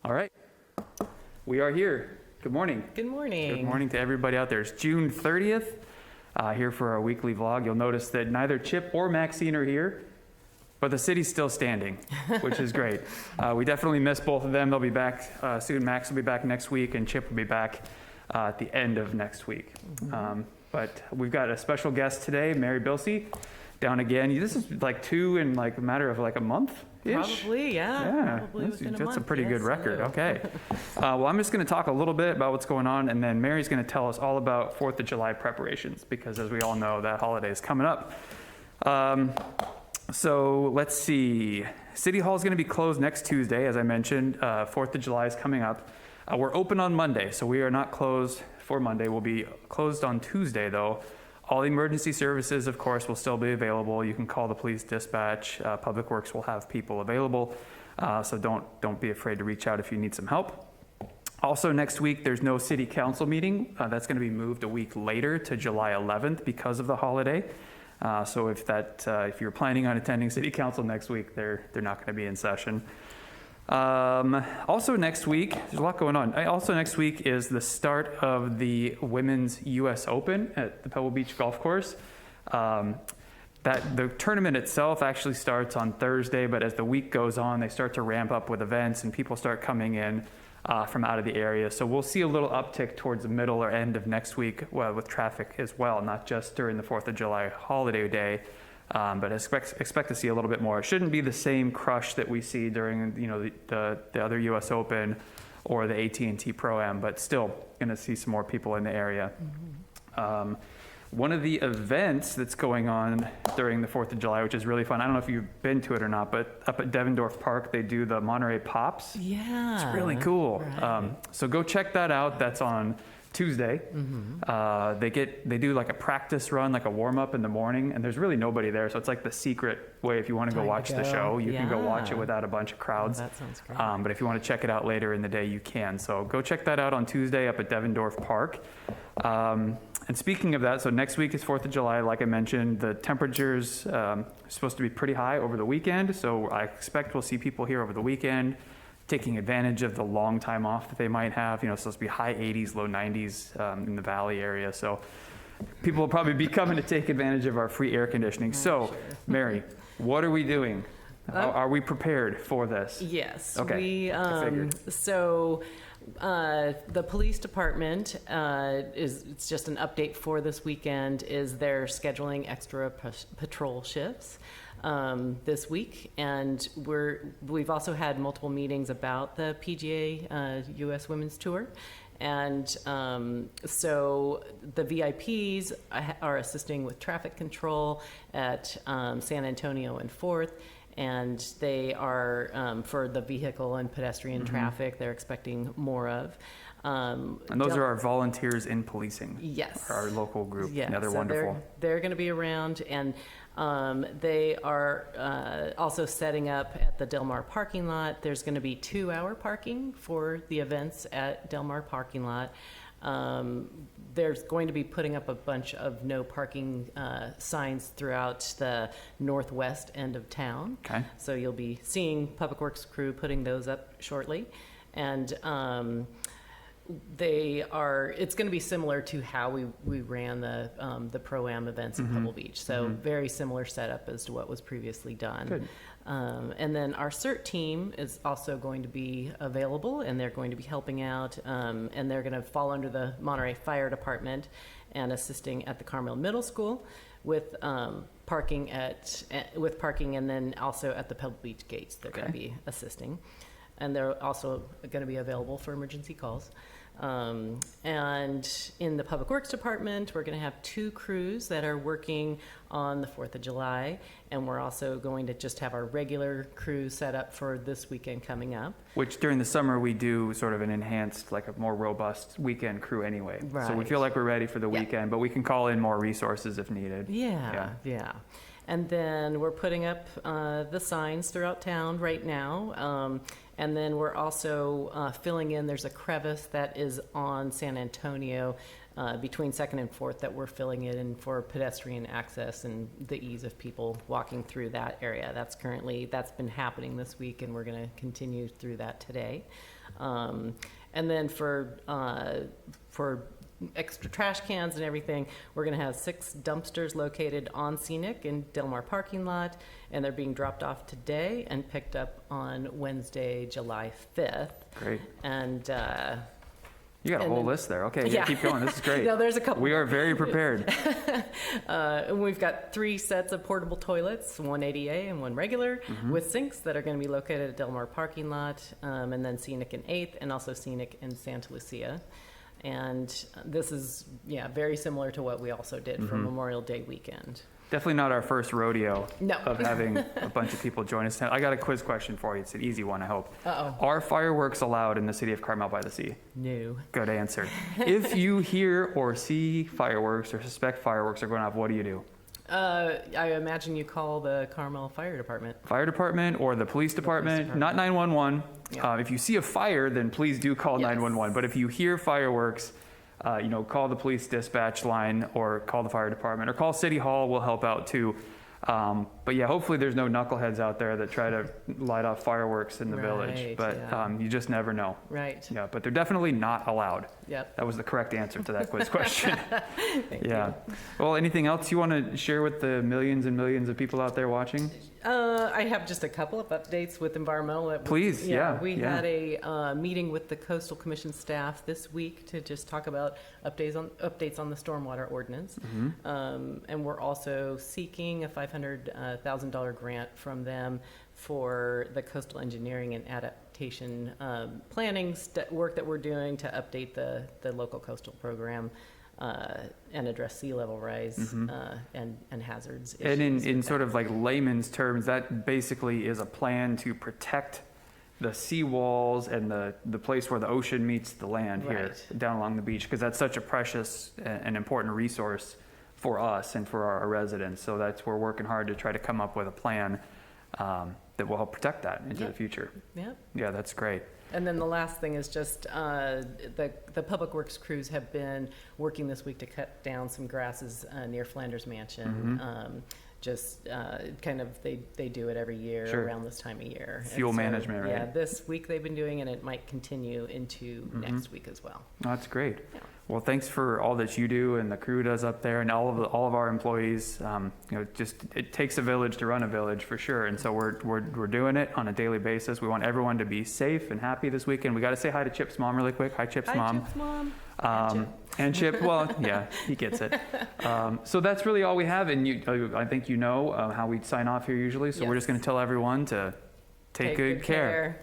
All right, we are here. Good morning. Good morning. Good morning to everybody out there. It's June 30th, here for our weekly vlog. You'll notice that neither Chip or Maxine are here, but the city's still standing, which is great. We definitely miss both of them. They'll be back soon. Max will be back next week, and Chip will be back at the end of next week. But we've got a special guest today, Mary Bilsey, down again. This is like two in like a matter of like a month. Probably, yeah. Probably within a that's month. a pretty good record. Hello. Okay. Well, I'm just going to talk a little bit about what's going on, and then Mary's going to tell us all about 4th of July preparations, because as we all know, that holiday is coming up. So let's see. City Hall is going to be closed next Tuesday, as I mentioned. 4th of July is coming up. We're open on Monday, so we are not closed for Monday. We'll be closed on Tuesday, though. All emergency services, of course, will still be available. You can call the police dispatch. Public Works will have people available, so don't be afraid to reach out if you need some help. Also, next week, there's no city council meeting. That's going to be moved a week later to July 11th because of the holiday. So if you're planning on attending city council next week, they're not going to be in session. Also next week, there's a lot going on. Also next week is the start of the Women's US Open at the Pebble Beach Golf Course. The tournament itself actually starts on Thursday, but as the week goes on, they start to ramp up with events and people start coming in from out of the area. So we'll see a little uptick towards the middle or end of next week with traffic as well, not just during the 4th of July holiday day. But expect to see a little bit more. It shouldn't be the same crush that we see during the other U.S. Open or the AT&T Pro-Am, but still going to see some more people in the area. One of the events that's going on during the 4th of July, which is really fun, I don't know if you've been to it or not, but up at Devendorf Park, they do the Monterey Pops. Yeah. It's really cool. Right. So go check that out. That's on Tuesday. They do like a practice run, like a warm up in the morning, and there's really nobody there, so it's like the secret way. If you want to go watch the show, you can go watch it without a bunch of crowds. That sounds great. But if you want to check it out later in the day, you can. So go check that out on Tuesday up at Devendorf Park. And speaking of that, so next week is 4th of July. Like I mentioned, the temperatures are supposed to be pretty high over the weekend, so I expect we'll see people here over the weekend taking advantage of the long time off that they might have. It's supposed to be high 80s, low 90s in the valley area. So people will probably be coming to take advantage of our free air conditioning. So, sure. Mary, what are we doing? Are we prepared for this? Yes. Okay. I figured. So the police department it's just an update for this weekend, is they're scheduling extra patrol shifts this week, and we've also had multiple meetings about the PGA U.S. Women's Tour, and so the VIPs are assisting with traffic control at San Antonio and 4th, and they are for the vehicle and pedestrian traffic they're expecting more of. And those are our volunteers in policing. Yes. Our local group. Yes. Yeah, they're so wonderful. They're going to be around, and they are also setting up at the Del Mar parking lot. There's going to be 2-hour parking for the events at Del Mar parking lot. There's going to be putting up a bunch of no parking signs throughout the northwest end of town. Okay. So you'll be seeing Public Works crew putting those up shortly. And it's going to be similar to how we ran the Pro-Am events in Pebble Beach. So very similar setup as to what was previously done. Good. And then our CERT team is also going to be available, and they're going to be helping out, and they're going to fall under the Monterey Fire Department and assisting at the Carmel Middle School with parking, and then also at the Pebble Beach gates they're going to be assisting. And they're also going to be available for emergency calls. And in the Public Works Department, we're going to have 2 crews that are working on the 4th of July, and we're also going to just have our regular crew set up for this weekend coming up. Which during the summer we do sort of an enhanced, like a more robust weekend crew anyway. Right. So we feel like we're ready for the weekend, but we can call in more resources if needed. Yeah. And then we're putting up the signs throughout town right now. And then we're also filling in, there's a crevice that is on San Antonio between 2nd and 4th that we're filling it in for pedestrian access and the ease of people walking through that area. That's been happening this week, and we're going to continue through that today. And then for extra trash cans and everything, we're going to have 6 dumpsters located on Scenic in Del Mar parking lot, and they're being dropped off today and picked up on Wednesday, July 5th. Great. And You got a whole list there. Okay, yeah, keep going. This is great. No, there's a couple. We are very prepared. And we've got 3 sets of portable toilets, one ADA and one regular, with sinks that are going to be located at Del Mar parking lot, and then Scenic in 8th, and also Scenic in Santa Lucia. And this is, very similar to what we also did for Memorial Day weekend. Definitely not our first rodeo No. of having a bunch of people join us. I got a quiz question for you. It's an easy one, I hope. Uh-oh. Are fireworks allowed in the city of Carmel-by-the-Sea? No. Good answer. If you hear or see fireworks or suspect fireworks are going off, what do you do? I imagine you call the Carmel Fire Department. Fire department or the police department, not 911. Yeah. If you see a fire, then please do call Yes. 911. But if you hear fireworks, call the police dispatch line or call the fire department or call City Hall. We'll help out too. But yeah, hopefully there's no knuckleheads out there that try to light off fireworks in the village. Right, But yeah. you just never know. Right. Yeah, but they're definitely not allowed. Yep. That was the correct answer to that quiz question. Thank Yeah. you. Well, anything else you want to share with the millions and millions of people out there watching? I have just a couple of updates with environmental. Please, yeah, We yeah. had a meeting with the Coastal Commission staff this week to just talk about updates on the stormwater ordinance. And we're also seeking a $500,000 grant from them for the coastal engineering and adaptation planning work that we're doing to update the local coastal program and address sea level rise and hazards. And issues in with sort that. of like layman's terms, that basically is a plan to protect the sea walls and the place where the ocean meets the land here Right. down along the beach, because that's such a precious and important resource for us and for our residents. So we're working hard to try to come up with a plan that will help protect that into the future. Yep. Yeah, that's great. And then the last thing is just the Public Works crews have been working this week to cut down some grasses near Flanders Mansion. They do it every year Sure. around this time of year. And Fuel management, right? Yeah, this week they've been doing, and it might continue into next week as well. Oh, that's great. Yeah. Well, thanks for all that you do and the crew does up there, and all of our employees. It takes a village to run a village for sure, and so we're doing it on a daily basis. We want everyone to be safe and happy this weekend. We got to say hi to Chip's mom really quick. Hi, Chip's mom. Hi, Chip's mom. And Chip, well, yeah, he gets it. So that's really all we have, and I think how we sign off here usually. So we're Yes. just going to tell everyone to take good care.